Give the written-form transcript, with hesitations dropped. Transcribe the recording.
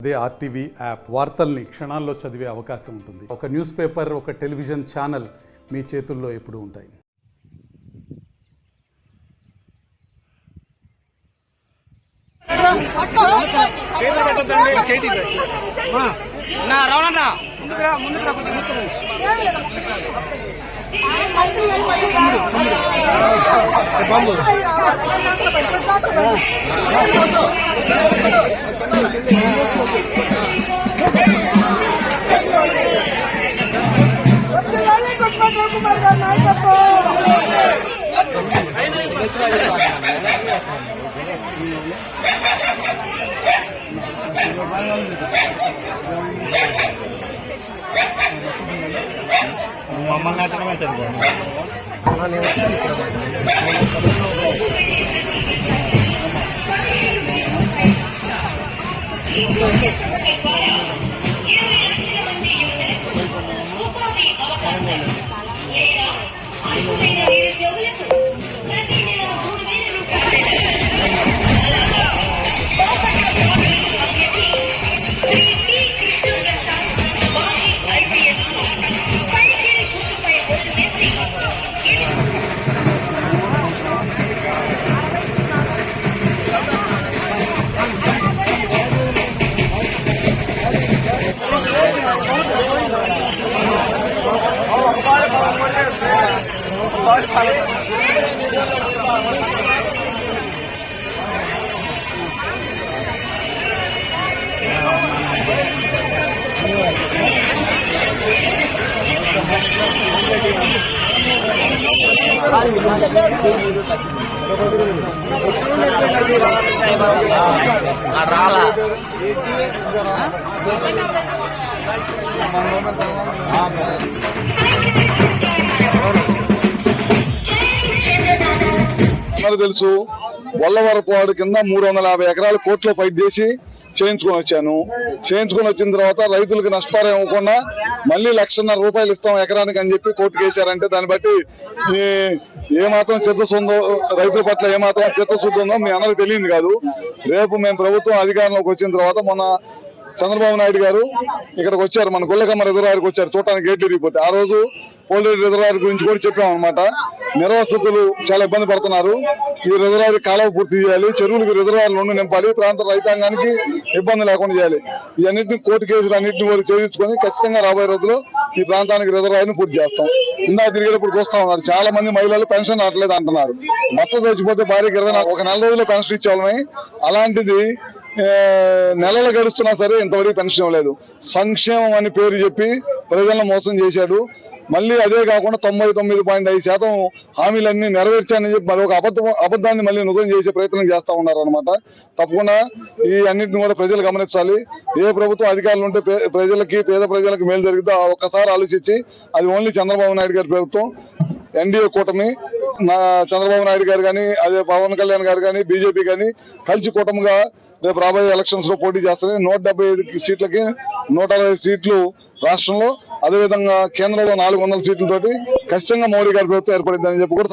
అదే RTV app వార్తల్ని క్షణాల్లో చదివే అవకాశం ఉంటుంది. ఒక న్యూస్ పేపర్, ఒక టెలివిజన్ ఛానల్ మీ చేతుల్లో ఎప్పుడూ ఉంటాయి. మమ్మల్ని అట్టడమే సరిపోయింది. రాలా తెలుసు. వల్లవరపాడు కింద 350 ఎకరాలు కోర్టులో ఫైట్ చేసి చేయించుకొని వచ్చాను. చేయించుకొని వచ్చిన తర్వాత రైతులకు నష్టపరిహారం ఇవ్వకుండా మళ్ళీ ₹1,50,000 రూపాయలు ఇస్తాం ఎకరానికి అని చెప్పి కోర్టుకు వేశారంటే దాన్ని బట్టి ఏమాత్రం చిత్తశుద్ధి ఉందో, రైతుల పట్ల ఏమాత్రం చిత్తశుద్ధి ఉందో మీ అందరికి తెలియదు కాదు. రేపు మేము ప్రభుత్వం అధికారంలోకి వచ్చిన తర్వాత మొన్న చంద్రబాబు నాయుడు గారు ఇక్కడికి వచ్చారు, మన గుల్లకమ్మ రిజర్వాయర్కి వచ్చారు చూడటానికి, గేట్ తిరిగిపోతే ఆ రోజు పోలేరు రిజర్వాయర్ గురించి కూడా చెప్పాం అనమాట. నిర్వాసితులు చాలా ఇబ్బంది పడుతున్నారు, ఈ రిజర్వాయర్ కాలువ పూర్తి చేయాలి, చెరువులకు రిజర్వాయర్లు నింపాలి, ప్రాంత రైతాంగానికి ఇబ్బంది లేకుండా చేయాలి. ఇవన్నింటినీ కోర్టు కేసులు అన్నింటినీ కూడా ఛేదించుకొని ఖచ్చితంగా రాబోయే రోజుల్లో ఈ ప్రాంతానికి రిజర్వాయర్ని పూర్తి చేస్తాం. ఇందా తిరిగేటప్పుడు చూస్తా ఉన్నారు, చాలా మంది మహిళలు పెన్షన్ రావట్లేదు అంటున్నారు. భర్త చచ్చిపోతే భార్యకి 21 ఒక నెల రోజుల్లో పెన్షన్ ఇచ్చేవాళ్ళమే, అలాంటిది నెలలు గడుస్తున్నా సరే ఇంతవరకు పెన్షన్ ఇవ్వలేదు. సంక్షేమం అని పేరు చెప్పి ప్రజలను మోసం చేశాడు. మళ్ళీ అదే కాకుండా 99.5% హామీలన్నీ నెరవేర్చానని చెప్పి మరొక అబద్ధాన్ని మళ్ళీ నిజం చేసే ప్రయత్నం చేస్తా ఉన్నారు అనమాట. తప్పకుండా ఈ అన్నింటిని కూడా ప్రజలు గమనించాలి. ఏ ప్రభుత్వం అధికారులు ఉంటే పేద ప్రజలకు మేలు జరిగితే ఒక్కసారి ఆలోచించి, అది ఓన్లీ చంద్రబాబు నాయుడు గారి ప్రభుత్వం, ఎన్డీఏ కూటమి, చంద్రబాబు నాయుడు గారు కానీ, అదే పవన్ కళ్యాణ్ గారు కానీ, బీజేపీ కానీ కలిసి కూటమిగా రేపు రాబోయే ఎలక్షన్స్ లో పోటీ చేస్తుంది. 175 సీట్లకి 160 సీట్లు రాష్ట్రంలో, అదేవిధంగా కేంద్రంలో 400 సీట్లతోటి ఖచ్చితంగా మోడీ గారి ప్రభుత్వం ఏర్పడిందని చెప్పి కూడా